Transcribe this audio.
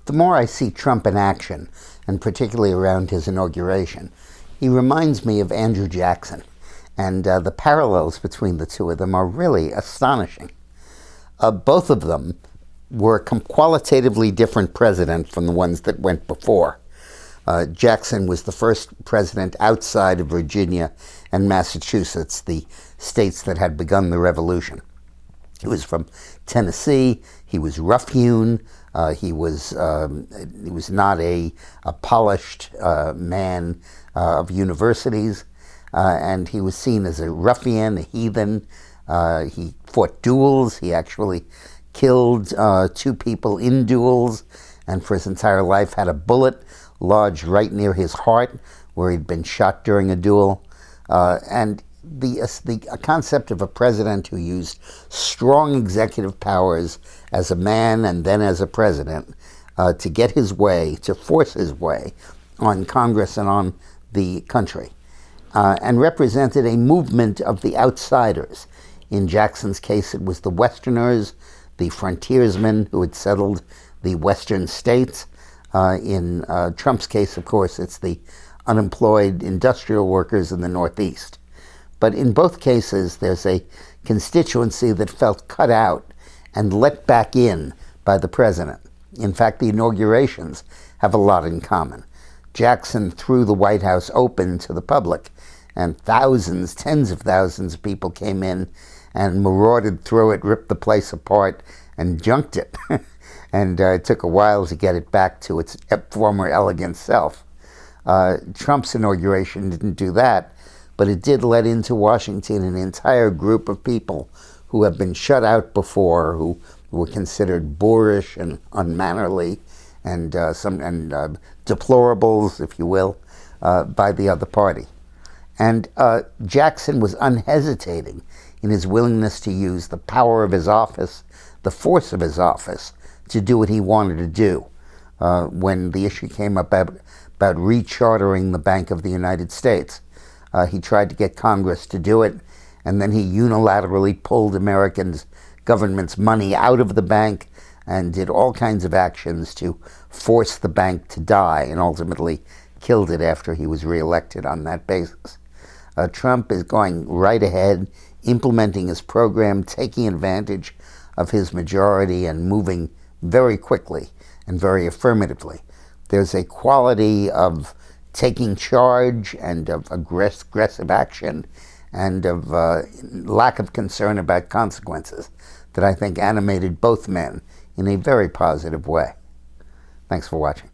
The more I see Trump in action, and particularly around his inauguration, he reminds me of Andrew Jackson. And the parallels between the two of them are really astonishing. Both of them were a qualitatively different president from the ones that went before. Jackson was the first president outside of Virginia and Massachusetts, the states that had begun the revolution. He was from Tennessee. He was rough-hewn. He was not a polished man of universities, and he was seen as a ruffian, a heathen. He fought duels. He actually killed 2 people in duels, and for his entire life had a bullet lodged right near his heart where he'd been shot during a duel. And the concept of a president who used strong executive powers as a man and then as a president to get his way, to force his way on Congress and on the country, and represented a movement of the outsiders. In Jackson's case, it was the Westerners, the frontiersmen who had settled the western states. In Trump's case, of course, it's the unemployed industrial workers in the Northeast. But in both cases, there's a constituency that felt cut out and let back in by the president. In fact, the inaugurations have a lot in common. Jackson threw the White House open to the public, and thousands, tens of thousands of people came in and marauded through it, ripped the place apart, and junked it. And it took a while to get it back to its former elegant self. Trump's inauguration didn't do that, but it did let into Washington an entire group of people who have been shut out before, who were considered boorish and unmannerly and deplorables, if you will, by the other party. And Jackson was unhesitating in his willingness to use the power of his office, the force of his office, to do what he wanted to do. When the issue came up about rechartering the Bank of the United States, he tried to get Congress to do it, and then he unilaterally pulled Americans' government's money out of the bank and did all kinds of actions to force the bank to die, and ultimately killed it after he was reelected on that basis. Trump is going right ahead, implementing his program, taking advantage of his majority and moving very quickly and very affirmatively. There's a quality of taking charge and of aggressive action and of lack of concern about consequences that I think animated both men in a very positive way. Thanks for watching.